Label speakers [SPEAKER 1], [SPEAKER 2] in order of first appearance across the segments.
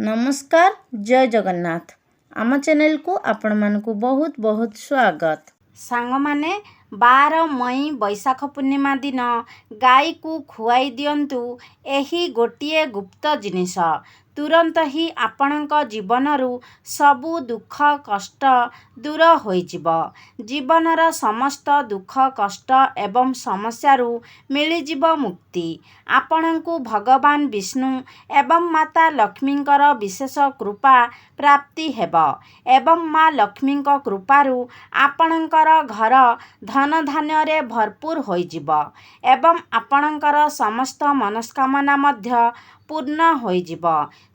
[SPEAKER 1] नमस्कार जय जगन्नाथ आम चैनल को आपण मानकु बहुत बहुत स्वागत।
[SPEAKER 2] सांग माने 12 मई बैशाख पूर्णिमा दिन गाई को खुआई दियंतु। एही गोटिए गुप्त जिनिस तुरंत ही आपणक जीवनरू सबु दुख कष्ट दूर होइजिब। जीवनर समस्त दुख कष्ट एवं समस्यारू मिलिजिब मुक्ति। आपणकु भगवान विष्णु एवं माता लक्ष्मींकर विशेष कृपा प्राप्ति हेब एवं माँ लक्ष्मींक कृपारू आपणकर घर धन धान्य भरपूर होइजिब एवं आपणकर समस्त मनस्कामना मध्य पूर्ण होइजिब।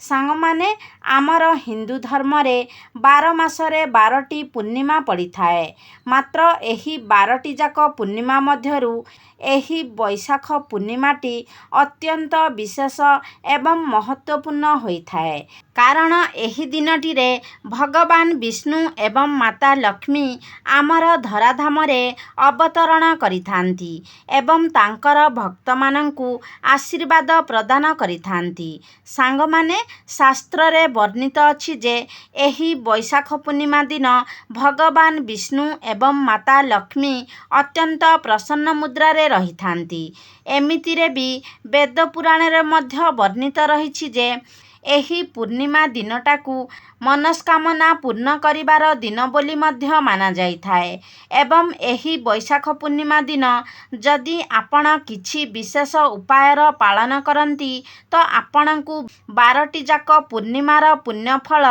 [SPEAKER 2] सांग माने आमर हिंदू धर्म रे 12 मासरे 12टी पूर्णिमा पड़ी थाए। मात्र एही 12टी जाक पूर्णिमा मध्यरू एही बैशाख पूर्णिमाटी अत्यंत विशेष एवं महत्वपूर्ण होई थाए। कारण एही दिनटी रे भगवान विष्णु एवं माता लक्ष्मी आमर धराधाम रे अवतरण करिथांती एवं तांकर भक्त मानंकु आशीर्वाद प्रदान करिथांती। सांग माने शास्त्र रे वर्णित अछि जे एही बैशाख पूर्णिमा दिन भगवान विष्णु एवं माता लक्ष्मी अत्यंत प्रसन्न मुद्रा रे रहिथांती। एमितिरे भी वेद पुराण रे मध्य वर्णित रहिछि जे एही पूर्णिमा दिनटाकू मनस्कामना पूर्ण करिबार दिन बोली मध्य माना जाइथाए एवं एही बैशाख पूर्णिमा दिन जदि आपण किछि विशेष उपायर पालन करंती तो आपणकू 12टी जाक पूर्णिमार पुण्यफल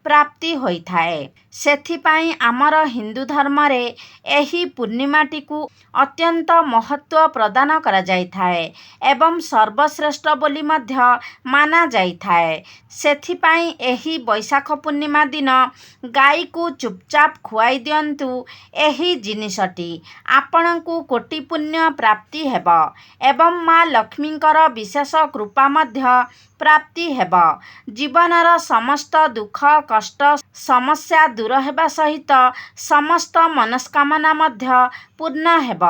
[SPEAKER 2] प्राप्ति होइथाए। सेथिपाई आमर हिंदू धर्म रे एही पूर्णिमाटीकू अत्यंत महत्व प्रदान करा जाइथाए एवं सर्वश्रेष्ठ बोली मध्य माना जाइथाए। सेथिपाई एही बैशाख पूर्णिमा दिन गाई को चुपचाप खुआई दियंतु। एही जिनिसटी आपणकू कोटि पुण्य प्राप्ति हेब एवं माँ लक्ष्मींकर विशेष कृपा मध्य प्राप्ति हेब। जीवनर समस्त दुख कष्ट समस्या दूर हेबा सहित समस्त मनस्कामना मध्य पूर्ण हेब।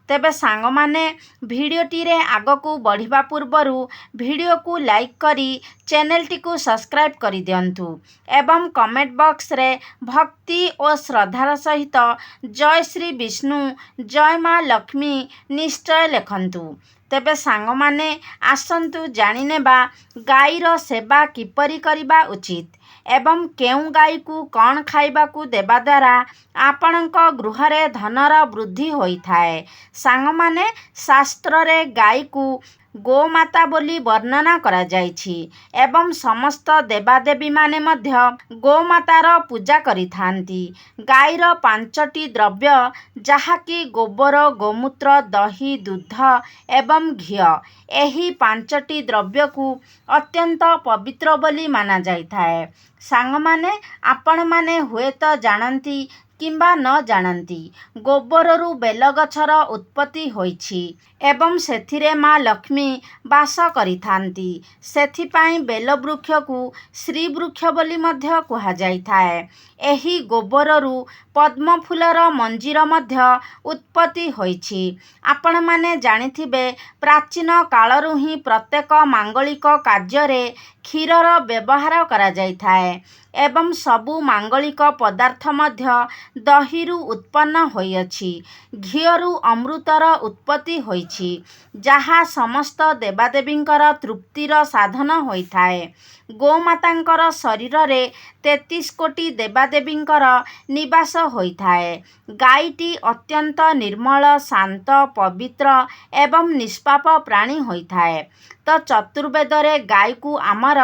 [SPEAKER 2] तेबे सांग माने भिडियोटी रे आगकू बढ़िबा पूर्वरु भिडियो को लाइक करी चैनल टी को सब्सक्राइब करी दियंतु एवं कमेंट बॉक्स रे भक्ति और श्रद्धार सहित जय श्री विष्णु जय माँ लक्ष्मी निश्चय लेखंतु। तेबे सांग माने आसंतु जानि नेबा गाईर सेवा किपरि करिबा उचित एवं केउ गाई को कौन खाइबा को देबा द्वारा आपणक गृहरे धनर वृद्धि होइथाए। सांग माने शास्त्र रे गाई को गोमाता बोली वर्णना करा जाइछि एवं समस्त देवादेवी माने मध्य गोमातार पूजा करिथांती। गाईर 5टी द्रव्य जहाँकि गोबर गोमूत्र दही दूध एवं घी एही 5टी द्रव्य को अत्यंत पवित्र बोली माना जाइथाए। सांग माने आपण माने हुए तो जानती किंबा न जानती गोबररू बेलगछर उत्पत्ति होइछि एवं सेथिरे माँ लक्ष्मी वास करिथांती। सेथिपाई बेल वृक्ष को श्री वृक्ष बोली मध्य कुहा जाइथाए। एही गोबररू पद्म फूलर मंजीर मध्य उत्पत्ति होइछि। आपण माने जानिथिबे प्राचीन कालरू ही प्रत्येक मांगलिक कार्य क्षीरर व्यवहार करा जाइथाए एवं सबु मांगलिक पदार्थ मध्य दहीरू उत्पन्न होइअछि। घीरू अमृतर उत्पत्ति होइछि जहा समस्त देवादेवींकर तृप्तिर साधन होइथाए। गोमातांकर शरीर रे 33 कोटी देवादेवींकर निवास होइथाए। गाईटी अत्यंत निर्मल शांत पवित्र एवं निष्पाप प्राणी होइथाए। तो चतुर्वेद रे गाई को आमर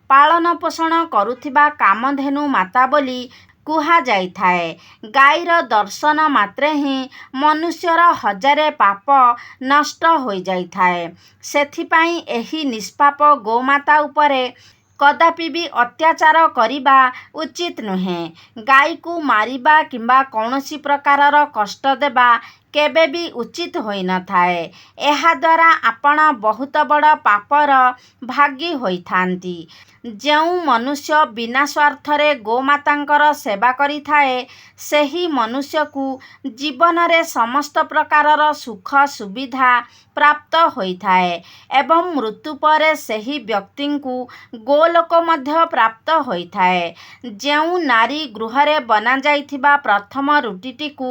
[SPEAKER 2] पालन पोषण करुथिबा कामधेनु माता बोली कुहा जाइथाए। गाईर दर्शन मात्रे ही मनुष्यर हजारे पाप नष्ट हो जाइथाए। सेथिपाई एही निष्पाप गोमाता उपरे कदापि भी अत्याचार करिबा उचित नुहे। गाई को मारिबा किंबा कौनसी प्रकारर कष्ट देबा କେବେ ବି ଉଚିତ ହୋଇନଥାଏ। ଏହାଦ୍ୱାରା ଆପଣ ବହୁତ ବଡ଼ ପାପର ଭାଗୀ ହୋଇଥାନ୍ତି। ଯେଉଁ ମନୁଷ୍ୟ ବିନା ସ୍ୱାର୍ଥରେ ଗୋମାତାଙ୍କର ସେବା କରିଥାଏ, ସେହି ମନୁଷ୍ୟକୁ ଜୀବନରେ ସମସ୍ତ ପ୍ରକାରର ସୁଖ ସୁବିଧା ପ୍ରାପ୍ତ ହୋଇଥାଏ ଏବଂ ମୃତ୍ୟୁ ପରେ ସେହି ବ୍ୟକ୍ତିଙ୍କୁ ଗୋଲୋକ ମଧ୍ୟ ପ୍ରାପ୍ତ ହୋଇଥାଏ। ଯେଉଁ ନାରୀ ଗୃହରେ ବନାଯାଇଥିବା ପ୍ରଥମ ରୁଟିଟିକୁ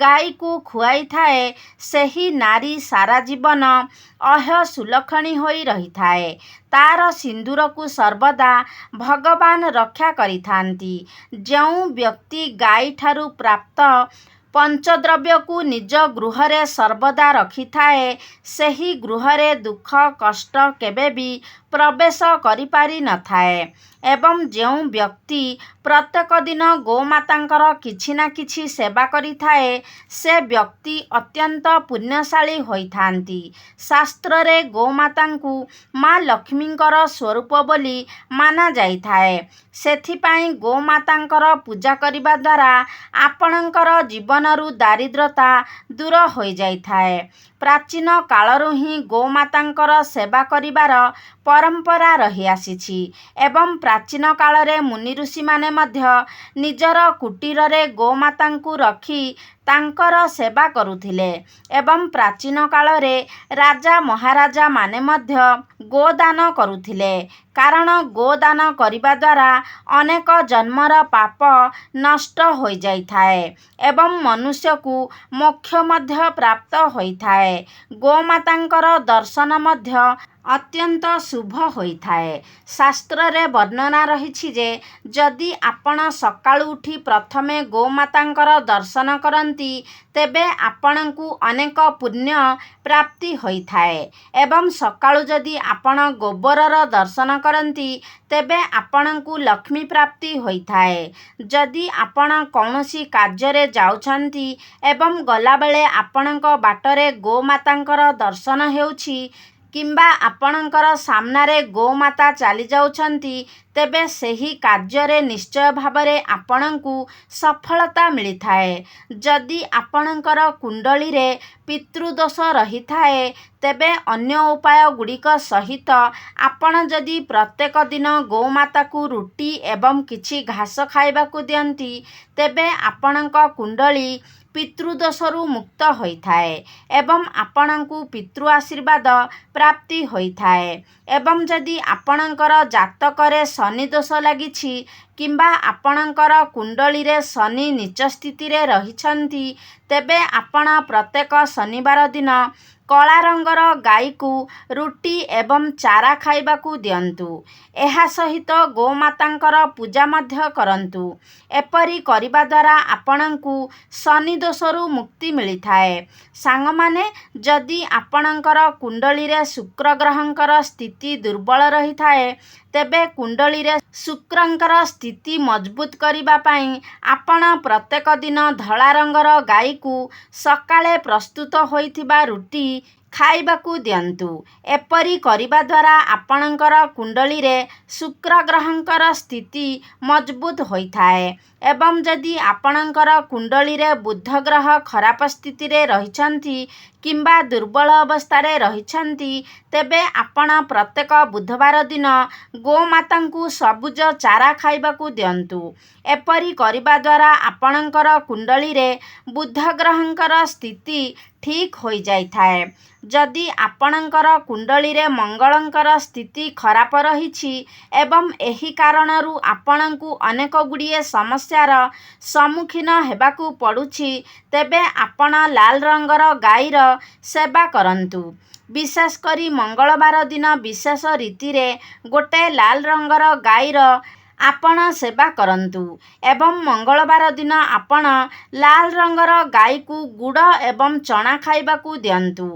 [SPEAKER 2] ଗାଈକୁ ଖୁଆଇଥାଏ, ସେହି ନାରୀ ସାରା ଜୀବନ ଅହସୁଲକ୍ଷଣୀ ହୋଇ ରହିଥାଏ। ତାର ସିନ୍ଦୁରକୁ ସର୍ବଦା ଭଗବାନ ରକ୍ଷା କରିଥାନ୍ତି। ଯେଉଁ ବ୍ୟକ୍ତି ଗାଈଠାରୁ ପ୍ରାପ୍ତ ପଞ୍ଚଦ୍ରବ୍ୟକୁ ନିଜ ଗୃହରେ ସର୍ବଦା ରଖିଥାଏ, ସେହି ଗୃହରେ ଦୁଃଖ କଷ୍ଟ କେବେ ବି ପ୍ରବେଶ କରିପାରିନଥାଏ। ଏବଂ ଯେଉଁ ବ୍ୟକ୍ତି ପ୍ରତ୍ୟେକ ଦିନ ଗୋମାତାଙ୍କର କିଛି ନା କିଛି ସେବା କରିଥାଏ, ସେ ବ୍ୟକ୍ତି ଅତ୍ୟନ୍ତ ପୁଣ୍ୟଶାଳୀ ହୋଇଥାନ୍ତି। ଶାସ୍ତ୍ରରେ ଗୋମାତାଙ୍କୁ ମା ଲକ୍ଷ୍ମୀଙ୍କର ସ୍ୱରୂପ ବୋଲି ମାନାଯାଇଥାଏ। ସେଥିପାଇଁ ଗୋମାତାଙ୍କର ପୂଜା କରିବା ଦ୍ୱାରା ଆପଣଙ୍କର ଜୀବନରୁ ଦାରିଦ୍ର୍ୟତା ଦୂର ହୋଇଯାଇଥାଏ। ପ୍ରାଚୀନ କାଳରୁ ହିଁ ଗୋମାତାଙ୍କର ସେବା କରିବାର ପରମ୍ପରା ରହିଆସିଛି ଏବଂ ପ୍ରାଚୀନ କାଳରେ ମୁନି ଋଷିମାନେ ମଧ୍ୟ ନିଜର କୁଟୀରରେ ଗୋମାତାଙ୍କୁ ରଖି ତାଙ୍କର ସେବା କରୁଥିଲେ ଏବଂ ପ୍ରାଚୀନ କାଳରେ ରାଜା ମହାରାଜାମାନେ ମଧ୍ୟ ଗୋଦାନ କରୁଥିଲେ। କାରଣ ଗୋଦାନ କରିବା ଦ୍ୱାରା ଅନେକ ଜନ୍ମର ପାପ ନଷ୍ଟ ହୋଇଯାଇଥାଏ ଏବଂ ମନୁଷ୍ୟକୁ ମୋକ୍ଷ ମଧ୍ୟ ପ୍ରାପ୍ତ ହୋଇଥାଏ। ଗୋମାତାଙ୍କର ଦର୍ଶନ ମଧ୍ୟ ଅତ୍ୟନ୍ତ ଶୁଭ ହୋଇଥାଏ। ଶାସ୍ତ୍ରରେ ବର୍ଣ୍ଣନା ରହିଛି ଯେ ଯଦି ଆପଣ ସକାଳୁ ଉଠି ପ୍ରଥମେ ଗୋମାତାଙ୍କର ଦର୍ଶନ କରନ୍ତି, ତେବେ ଆପଣଙ୍କୁ ଅନେକ ପୁଣ୍ୟ ପ୍ରାପ୍ତି ହୋଇଥାଏ ଏବଂ ସକାଳୁ ଯଦି ଆପଣ ଗୋବରର ଦର୍ଶନ କରନ୍ତି, ତେବେ ଆପଣଙ୍କୁ ଲକ୍ଷ୍ମୀ ପ୍ରାପ୍ତି ହୋଇଥାଏ। ଯଦି ଆପଣ କୌଣସି କାର୍ଯ୍ୟରେ ଯାଉଛନ୍ତି ଏବଂ ଗଲାବେଳେ ଆପଣଙ୍କ ବାଟରେ ଗୋମାତାଙ୍କର ଦର୍ଶନ ହେଉଛି କିମ୍ବା ଆପଣଙ୍କର ସାମ୍ନାରେ ଗୋମାତା ଚାଲିଯାଉଛନ୍ତି, ତେବେ ସେହି କାର୍ଯ୍ୟରେ ନିଶ୍ଚୟ ଭାବରେ ଆପଣଙ୍କୁ ସଫଳତା ମିଳିଥାଏ। ଯଦି ଆପଣଙ୍କର କୁଣ୍ଡଳୀରେ ପିତୃଦୋଷ ରହିଥାଏ, ତେବେ ଅନ୍ୟ ଉପାୟ ଗୁଡ଼ିକ ସହିତ ଆପଣ ଯଦି ପ୍ରତ୍ୟେକ ଦିନ ଗୋମାତାକୁ ରୁଟି ଏବଂ କିଛି ଘାସ ଖାଇବାକୁ ଦିଅନ୍ତି, ତେବେ ଆପଣଙ୍କ କୁଣ୍ଡଳୀ ପିତୃଦୋଷରୁ ମୁକ୍ତ ହୋଇଥାଏ ଏବଂ ଆପଣଙ୍କୁ ପିତୃ ଆଶୀର୍ବାଦ ପ୍ରାପ୍ତି ହୋଇଥାଏ। ଏବଂ ଯଦି ଆପଣଙ୍କର ଜାତକରେ ଶନି ଦୋଷ ଲାଗିଛି କିମ୍ବା ଆପଣଙ୍କର କୁଣ୍ଡଳୀରେ ଶନି ନୀଚ ସ୍ଥିତିରେ ରହିଛନ୍ତି, ତେବେ ଆପଣ ପ୍ରତ୍ୟେକ ଶନିବାର ଦିନ କଳା ରଙ୍ଗର ଗାଈକୁ ରୁଟି ଏବଂ ଚାରା ଖାଇବାକୁ ଦିଅନ୍ତୁ। ଏହା ସହିତ ଗୋମାତାଙ୍କର ପୂଜା ମଧ୍ୟ କରନ୍ତୁ। ଏପରି କରିବା ଦ୍ୱାରା ଆପଣଙ୍କୁ ଶନି ଦୋଷରୁ ମୁକ୍ତି ମିଳିଥାଏ। ସାଙ୍ଗମାନେ, ଯଦି ଆପଣଙ୍କର କୁଣ୍ଡଳୀରେ ଶୁକ୍ର ଗ୍ରହଙ୍କର ସ୍ଥିତି ଦୁର୍ବଳ ରହିଥାଏ, ତେବେ କୁଣ୍ଡଳୀରେ ଶୁକ୍ରଙ୍କର ସ୍ଥିତି ମଜବୁତ କରିବା ପାଇଁ ଆପଣ ପ୍ରତ୍ୟେକ ଦିନ ଧଳା ରଙ୍ଗର ଗାଈକୁ ସକାଳେ ପ୍ରସ୍ତୁତ ହୋଇଥିବା ରୁଟି ଖାଇବାକୁ ଦିଅନ୍ତୁ। ଏପରି କରିବା ଦ୍ୱାରା ଆପଣଙ୍କର କୁଣ୍ଡଳୀରେ ଶୁକ୍ର ଗ୍ରହଙ୍କର ସ୍ଥିତି ମଜବୁତ ହୋଇଥାଏ। ଏବଂ ଯଦି ଆପଣଙ୍କର କୁଣ୍ଡଳୀରେ ବୁଧ ଗ୍ରହ ଖରାପ ସ୍ଥିତିରେ ରହିଛନ୍ତି କିମ୍ବା ଦୁର୍ବଳ ଅବସ୍ଥାରେ ରହିଛନ୍ତି, ତେବେ ଆପଣ ପ୍ରତ୍ୟେକ ବୁଧବାର ଦିନ ଗୋମାତାଙ୍କୁ ସବୁଜ ଚାରା ଖାଇବାକୁ ଦିଅନ୍ତୁ। ଏପରି କରିବା ଦ୍ୱାରା ଆପଣଙ୍କର କୁଣ୍ଡଳୀରେ ବୁଧ ଗ୍ରହଙ୍କର ସ୍ଥିତି ଠିକ୍ ହୋଇଯାଇଥାଏ। ଯଦି ଆପଣଙ୍କର କୁଣ୍ଡଳୀରେ ମଙ୍ଗଳଙ୍କର ସ୍ଥିତି ଖରାପ ରହିଛି ଏବଂ ଏହି କାରଣରୁ ଆପଣଙ୍କୁ ଅନେକ ଗୁଡ଼ିଏ ସମସ୍ୟାର ସମ୍ମୁଖୀନ ହେବାକୁ ପଡ଼ୁଛି, ତେବେ ଆପଣ ଲାଲ ରଙ୍ଗର ଗାଈର ସେବା କରନ୍ତୁ। ବିଶେଷ କରି ମଙ୍ଗଳବାର ଦିନ ବିଶେଷ ରୀତିରେ ଗୋଟିଏ ଲାଲ ରଙ୍ଗର ଗାଈର ଆପଣ ସେବା କରନ୍ତୁ ଏବଂ ମଙ୍ଗଳବାର ଦିନ ଆପଣ ଲାଲ ରଙ୍ଗର ଗାଈକୁ ଗୁଡ଼ ଏବଂ ଚଣା ଖାଇବାକୁ ଦିଅନ୍ତୁ।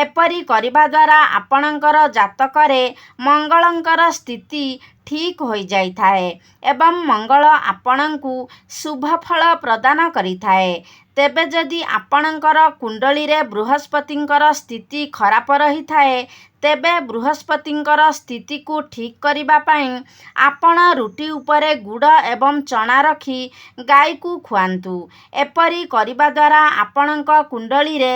[SPEAKER 2] ଏପରି କରିବା ଦ୍ୱାରା ଆପଣଙ୍କର ଜାତକରେ ମଙ୍ଗଳଙ୍କର ସ୍ଥିତି ଠିକ୍ ହୋଇଯାଇଥାଏ ଏବଂ ମଙ୍ଗଳ ଆପଣଙ୍କୁ ଶୁଭ ଫଳ ପ୍ରଦାନ କରିଥାଏ। ତେବେ ଯଦି ଆପଣଙ୍କର କୁଣ୍ଡଳୀରେ ବୃହସ୍ପତିଙ୍କର ସ୍ଥିତି ଖରାପ ରହିଥାଏ, ତେବେ ବୃହସ୍ପତିଙ୍କର ସ୍ଥିତିକୁ ଠିକ୍ କରିବା ପାଇଁ ଆପଣ ରୁଟି ଉପରେ ଗୁଡ଼ ଏବଂ ଚଣା ରଖି ଗାଈକୁ ଖୁଆନ୍ତୁ। ଏପରି କରିବା ଦ୍ୱାରା ଆପଣଙ୍କ କୁଣ୍ଡଳୀରେ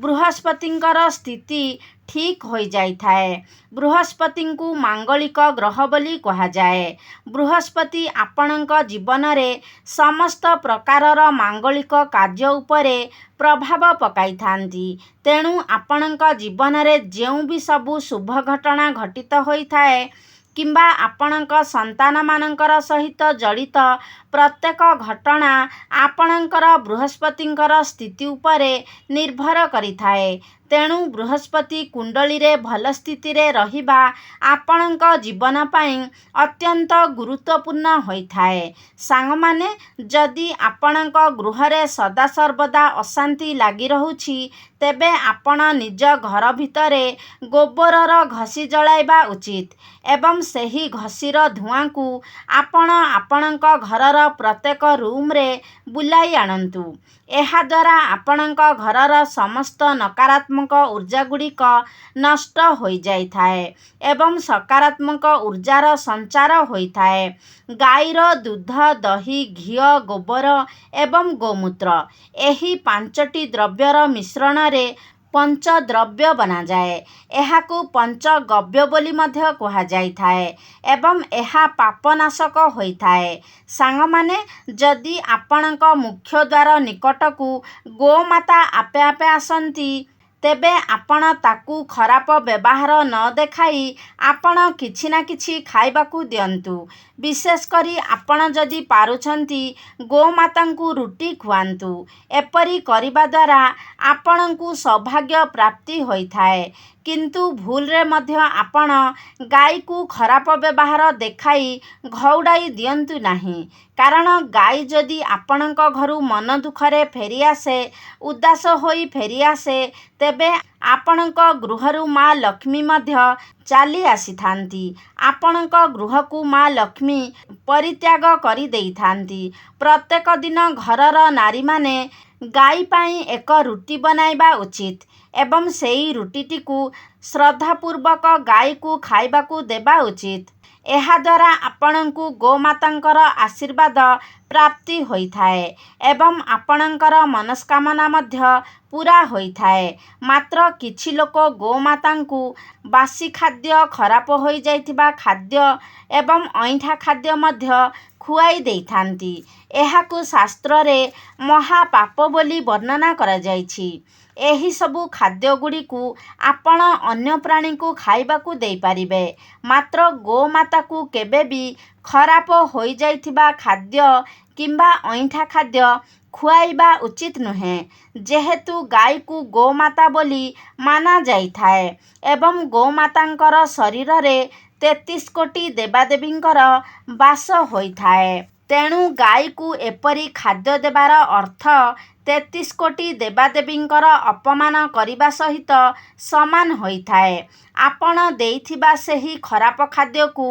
[SPEAKER 2] ବୃହସ୍ପତିଙ୍କର ସ୍ଥିତି ଠିକ୍ ହୋଇଯାଇଥାଏ। ବୃହସ୍ପତିଙ୍କୁ ମାଙ୍ଗଳିକ ଗ୍ରହ ବୋଲି କୁହାଯାଏ। ବୃହସ୍ପତି ଆପଣଙ୍କ ଜୀବନରେ ସମସ୍ତ ପ୍ରକାରର ମାଙ୍ଗଳିକ କାର୍ଯ୍ୟ ଉପରେ ପ୍ରଭାବ ପକାଇଥାନ୍ତି। ତେଣୁ ଆପଣଙ୍କ ଜୀବନରେ ଯେଉଁ ବି ସବୁ ଶୁଭ ଘଟଣା ଘଟିତ ହୋଇଥାଏ କିମ୍ବା ଆପଣଙ୍କ ସନ୍ତାନମାନଙ୍କର ସହିତ ଜଡ଼ିତ ପ୍ରତ୍ୟେକ ଘଟଣା ଆପଣଙ୍କର ବୃହସ୍ପତିଙ୍କର ସ୍ଥିତି ଉପରେ ନିର୍ଭର କରିଥାଏ। ତେଣୁ ବୃହସ୍ପତି କୁଣ୍ଡଳୀରେ ଭଲ ସ୍ଥିତିରେ ରହିବା ଆପଣଙ୍କ ଜୀବନ ପାଇଁ ଅତ୍ୟନ୍ତ ଗୁରୁତ୍ୱପୂର୍ଣ୍ଣ ହୋଇଥାଏ। ସାଙ୍ଗମାନେ, ଯଦି ଆପଣଙ୍କ ଗୃହରେ ସଦାସର୍ବଦା ଅଶାନ୍ତି ଲାଗି ରହୁଛି, ତେବେ ଆପଣ ନିଜ ଘର ଭିତରେ ଗୋବରର ଘଷି ଜଳାଇବା ଉଚିତ ଏବଂ ସେହି ଘଷିର ଧୂଆଁକୁ ଆପଣ ଆପଣଙ୍କ ଘରର ପ୍ରତ୍ୟେକ ରୁମ୍ରେ ବୁଲାଇ ଆଣନ୍ତୁ। ଏହାଦ୍ୱାରା ଆପଣଙ୍କ ଘରର ସମସ୍ତ ନକାରାତ୍ମକ ଉର୍ଜାଗୁଡ଼ିକ ନଷ୍ଟ ହୋଇଯାଇଥାଏ ଏବଂ ସକାରାତ୍ମକ ଉର୍ଜାର ସଞ୍ଚାର ହୋଇଥାଏ। ଗାଈର ଦୁଧ, ଦହି, ଘିଅ, ଗୋବର ଏବଂ ଗୋମୂତ୍ର ଏହି 5ଟି ଦ୍ରବ୍ୟର ମିଶ୍ରଣରେ ପଞ୍ଚଦ୍ରବ୍ୟ ବନାଯାଏ। ଏହାକୁ ପଞ୍ଚଗବ୍ୟ ବୋଲି ମଧ୍ୟ କୁହାଯାଇଥାଏ ଏବଂ ଏହା ପାପନାଶକ ହୋଇଥାଏ। ସାଙ୍ଗମାନେ, ଯଦି ଆପଣଙ୍କ ମୁଖ୍ୟ ଦ୍ୱାର ନିକଟକୁ ଗୋମାତା ଆପେ ଆପେ ଆସନ୍ତି, ତେବେ ଆପଣ ତାକୁ ଖରାପ ବ୍ୟବହାର ନ ଦେଖାଇ ଆପଣ କିଛି ନା କିଛି ଖାଇବାକୁ ଦିଅନ୍ତୁ। ବିଶେଷ କରି ଆପଣ ଯଦି ପାରୁଛନ୍ତି ଗୋମାତାଙ୍କୁ ରୁଟି ଖୁଆନ୍ତୁ। ଏପରି କରିବା ଦ୍ୱାରା ଆପଣଙ୍କୁ ସୌଭାଗ୍ୟ ପ୍ରାପ୍ତି ହୋଇଥାଏ। କିନ୍ତୁ ଭୁଲରେ ମଧ୍ୟ ଆପଣ ଗାଈକୁ ଖରାପ ବ୍ୟବହାର ଦେଖାଇ ଘଉଡ଼ାଇ ଦିଅନ୍ତୁ ନାହିଁ। କାରଣ ଗାଈ ଯଦି ଆପଣଙ୍କ ଘରୁ ମନ ଦୁଃଖରେ ଫେରିଆସେ, ଉଦାସ ହୋଇ ଫେରିଆସେ, ତେବେ ଆପଣଙ୍କ ଗୃହରୁ ମା ଲକ୍ଷ୍ମୀ ମଧ୍ୟ ଚାଲି ଆସିଥାନ୍ତି। ଆପଣଙ୍କ ଗୃହକୁ ମା ଲକ୍ଷ୍ମୀ ପରିତ୍ୟାଗ କରିଦେଇଥାନ୍ତି। ପ୍ରତ୍ୟେକ ଦିନ ଘରର ନାରୀମାନେ ଗାଈ ପାଇଁ ଏକ ରୁଟି ବନାଇବା ଉଚିତ ଏବଂ ସେହି ରୁଟିଟିକୁ ଶ୍ରଦ୍ଧାପୂର୍ବକ ଗାଈକୁ ଖାଇବାକୁ ଦେବା ଉଚିତ। ଏହାଦ୍ୱାରା ଆପଣଙ୍କୁ ଗୋମାତାଙ୍କର ଆଶୀର୍ବାଦ ପ୍ରାପ୍ତି ହୋଇଥାଏ ଏବଂ ଆପଣଙ୍କର ମନସ୍କାମନା ମଧ୍ୟ ପୂରା ହୋଇଥାଏ। ମାତ୍ର କିଛି ଲୋକ ଗୋମାତାଙ୍କୁ ବାସି ଖାଦ୍ୟ, ଖରାପ ହୋଇଯାଇଥିବା ଖାଦ୍ୟ ଏବଂ ଅଇଁଠା ଖାଦ୍ୟ ମଧ୍ୟ ଖୁଆଇ ଦେଇଥାନ୍ତି। ଏହାକୁ ଶାସ୍ତ୍ରରେ ମହାପାପ ବୋଲି ବର୍ଣ୍ଣନା କରାଯାଇଛି। ଏହିସବୁ ଖାଦ୍ୟଗୁଡ଼ିକୁ ଆପଣ ଅନ୍ୟ ପ୍ରାଣୀଙ୍କୁ ଖାଇବାକୁ ଦେଇପାରିବେ, ମାତ୍ର ଗୋମାତାକୁ କେବେ ବି ଖରାପ ହୋଇଯାଇଥିବା ଖାଦ୍ୟ କିମ୍ବା ଅଇଁଠା ଖାଦ୍ୟ ଖୁଆଇବା ଉଚିତ ନୁହେଁ। ଯେହେତୁ ଗାଈକୁ ଗୋମାତା ବୋଲି ମାନାଯାଇଥାଏ ଏବଂ ଗୋମାତାଙ୍କର ଶରୀରରେ 33 କୋଟି ଦେବାଦେବୀଙ୍କର ବାସ ହୋଇଥାଏ, ତେଣୁ ଗାଈକୁ ଏପରି ଖାଦ୍ୟ ଦେବାର ଅର୍ଥ 33 କୋଟି ଦେବାଦେବୀଙ୍କର ଅପମାନ କରିବା ସହିତ ସମାନ ହୋଇଥାଏ। ଆପଣ ଦେଇଥିବା ସେହି ଖରାପ ଖାଦ୍ୟକୁ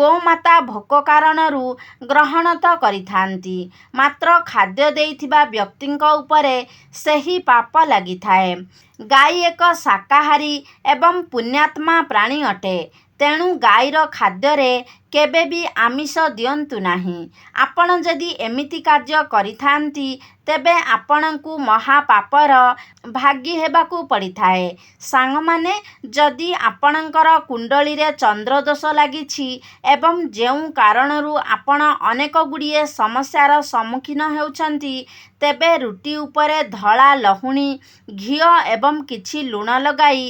[SPEAKER 2] ଗୋମାତା ଭୋକ କାରଣରୁ ଗ୍ରହଣ ତ କରିଥାନ୍ତି, ମାତ୍ର ଖାଦ୍ୟ ଦେଇଥିବା ବ୍ୟକ୍ତିଙ୍କ ଉପରେ ସେହି ପାପ ଲାଗିଥାଏ। ଗାଈ ଏକ ଶାକାହାରୀ ଏବଂ ପୁଣ୍ୟାତ୍ମା ପ୍ରାଣୀ ଅଟେ। ତେଣୁ ଗାଈର ଖାଦ୍ୟରେ କେବେ ବି ଆମିଷ ଦିଅନ୍ତୁ ନାହିଁ। ଆପଣ ଯଦି ଏମିତି କାର୍ଯ୍ୟ କରିଥାନ୍ତି, ତେବେ ଆପଣଙ୍କୁ ମହାପାପର ଭାଗୀ ହେବାକୁ ପଡ଼ିଥାଏ। ସାଙ୍ଗମାନେ, ଯଦି ଆପଣଙ୍କର କୁଣ୍ଡଳୀରେ ଚନ୍ଦ୍ରଦୋଷ ଲାଗିଛି ଏବଂ ଯେଉଁ କାରଣରୁ ଆପଣ ଅନେକ ଗୁଡ଼ିଏ ସମସ୍ୟାର ସମ୍ମୁଖୀନ ହେଉଛନ୍ତି, ତେବେ ରୁଟି ଉପରେ ଧଳା ଲହୁଣୀ, ଘିଅ ଏବଂ କିଛି ଲୁଣ ଲଗାଇ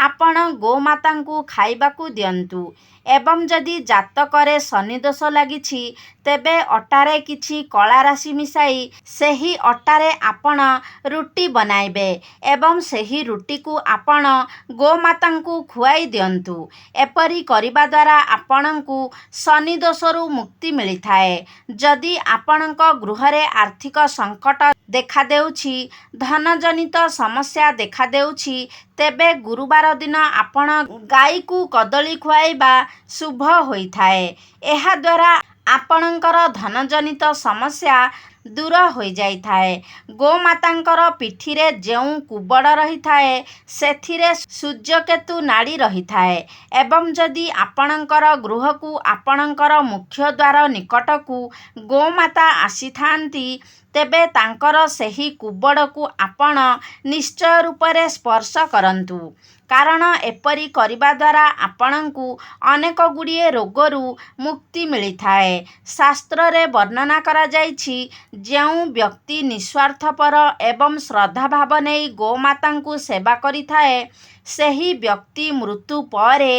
[SPEAKER 2] ଆପଣ ଗୋମାତାଙ୍କୁ ଖାଇବାକୁ ଦିଅନ୍ତୁ। ଏବଂ ଯଦି ଜାତକରେ ଶନିଦୋଷ ଲାଗିଛି, ତେବେ ଅଟାରେ କିଛି କଳା ରାଶି ମିଶାଇ ସେହି ଅଟାରେ ଆପଣ ରୁଟି ବନାଇବେ ଏବଂ ସେହି ରୁଟିକୁ ଆପଣ ଗୋମାତାଙ୍କୁ ଖୁଆଇ ଦିଅନ୍ତୁ। ଏପରି କରିବା ଦ୍ୱାରା ଆପଣଙ୍କୁ ଶନିଦୋଷରୁ ମୁକ୍ତି ମିଳିଥାଏ। ଯଦି ଆପଣଙ୍କ ଗୃହରେ ଆର୍ଥିକ ସଙ୍କଟ ଦେଖାଦେଉଛି, ଧନଜନିତ ସମସ୍ୟା ଦେଖାଦେଉଛି, ତେବେ ଗୁରୁବାର ଦିନ ଆପଣ ଗାଈକୁ କଦଳୀ ଖୁଆଇବା ଶୁଭ ହୋଇଥାଏ। ଏହାଦ୍ୱାରା ଆପଣଙ୍କର ଧନଜନିତ ସମସ୍ୟା ଦୂର ହୋଇଯାଇଥାଏ। ଗୋମାତାଙ୍କର ପିଠିରେ ଯେଉଁ କୁବଡ଼ ରହିଥାଏ ସେଥିରେ ସୂର୍ଯ୍ୟକେତୁ ନାଡ଼ି ରହିଥାଏ ଏବଂ ଯଦି ଆପଣଙ୍କର ଗୃହକୁ ଆପଣଙ୍କର ମୁଖ୍ୟ ଦ୍ୱାର ନିକଟକୁ ଗୋମାତା ଆସିଥାନ୍ତି ତେବେ ତାଙ୍କର ସେହି କୁବଡ଼କୁ ଆପଣ ନିଶ୍ଚୟ ରୂପରେ ସ୍ପର୍ଶ କରନ୍ତୁ, କାରଣ ଏପରି କରିବା ଦ୍ୱାରା ଆପଣଙ୍କୁ ଅନେକ ଗୁଡ଼ିଏ ରୋଗରୁ ମୁକ୍ତି ମିଳିଥାଏ। ଶାସ୍ତ୍ରରେ ବର୍ଣ୍ଣନା କରାଯାଇଛି, ଯେଉଁ ବ୍ୟକ୍ତି ନିଃସ୍ୱାର୍ଥପର ଏବଂ ଶ୍ରଦ୍ଧାଭାବ ନେଇ ଗୋମାତାଙ୍କୁ ସେବା କରିଥାଏ ସେହି ବ୍ୟକ୍ତି ମୃତ୍ୟୁ ପରେ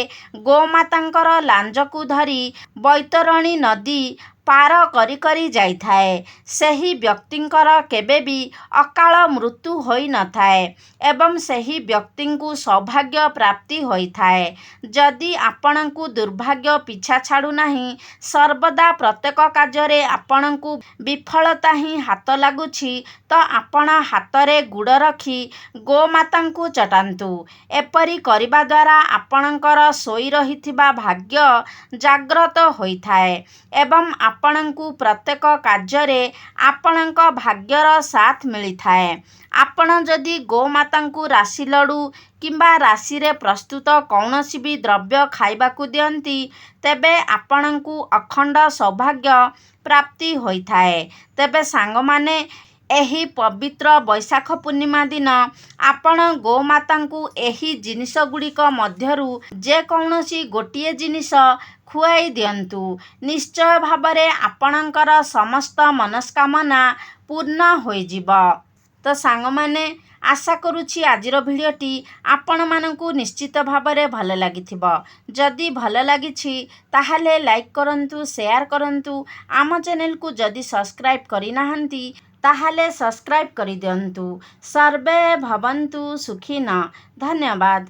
[SPEAKER 2] ଗୋମାତାଙ୍କର ଲାଞ୍ଜକୁ ଧରି ବୈତରଣୀ ନଦୀ ପାର କରି କରି ଯାଇଥାଏ। ସେହି ବ୍ୟକ୍ତିଙ୍କର କେବେ ବି ଅକାଳ ମୃତ୍ୟୁ ହୋଇନଥାଏ ଏବଂ ସେହି ବ୍ୟକ୍ତିଙ୍କୁ ସୌଭାଗ୍ୟ ପ୍ରାପ୍ତି ହୋଇଥାଏ। ଯଦି ଆପଣଙ୍କୁ ଦୁର୍ଭାଗ୍ୟ ପିଛା ଛାଡ଼ୁନାହିଁ, ସର୍ବଦା ପ୍ରତ୍ୟେକ କାର୍ଯ୍ୟରେ ଆପଣଙ୍କୁ ବିଫଳତା ହିଁ ହାତ ଲାଗୁଛି, ତ ଆପଣ ହାତରେ ଗୁଡ଼ ରଖି ଗୋମାତାଙ୍କୁ ଚଟାନ୍ତୁ। ଏପରି କରିବା ଦ୍ୱାରା ଆପଣଙ୍କର ଶୋଇ ରହିଥିବା ଭାଗ୍ୟ ଜାଗ୍ରତ ହୋଇଥାଏ ଏବଂ ଆପଣଙ୍କୁ ପ୍ରତ୍ୟେକ କାର୍ଯ୍ୟରେ ଆପଣଙ୍କ ଭାଗ୍ୟର ସାଥ ମିଳିଥାଏ। ଆପଣ ଯଦି ଗୋମାତାଙ୍କୁ ରାଶି ଲଡ଼ୁ କିମ୍ବା ରାଶିରେ ପ୍ରସ୍ତୁତ କୌଣସି ବି ଦ୍ରବ୍ୟ ଖାଇବାକୁ ଦିଅନ୍ତି ତେବେ ଆପଣଙ୍କୁ ଅଖଣ୍ଡ ସୌଭାଗ୍ୟ ପ୍ରାପ୍ତି ହୋଇଥାଏ। ତେବେ ସାଙ୍ଗମାନେ, ଏହି ପବିତ୍ର ବୈଶାଖ ପୂର୍ଣ୍ଣିମା ଦିନ ଆପଣ ଗୋମାତାଙ୍କୁ ଏହି ଜିନିଷ ଗୁଡ଼ିକ ମଧ୍ୟରୁ ଯେକୌଣସି ଗୋଟିଏ ଜିନିଷ ଖୁଆଇ ଦିଅନ୍ତୁ। ନିଶ୍ଚୟ ଭାବରେ ଆପଣଙ୍କର ସମସ୍ତ ମନସ୍କାମନା ପୂର୍ଣ୍ଣ ହୋଇଯିବ। ତ ସାଙ୍ଗମାନେ, ଆଶା କରୁଛି ଆଜିର ଭିଡ଼ିଓଟି ଆପଣମାନଙ୍କୁ ନିଶ୍ଚିତ ଭାବରେ ଭଲ ଲାଗିଥିବ। ଯଦି ଭଲ ଲାଗିଛି ତାହେଲେ ଲାଇକ୍ କରନ୍ତୁ, ସେୟାର କରନ୍ତୁ। ଆମ ଚ୍ୟାନେଲକୁ ଯଦି ସବସ୍କ୍ରାଇବ୍ କରିନାହାନ୍ତି ତାହେଲେ ସବସ୍କ୍ରାଇବ୍ କରିଦିଅନ୍ତୁ। ସର୍ବେ ଭବନ୍ତୁ ସୁଖିନଃ। ଧନ୍ୟବାଦ।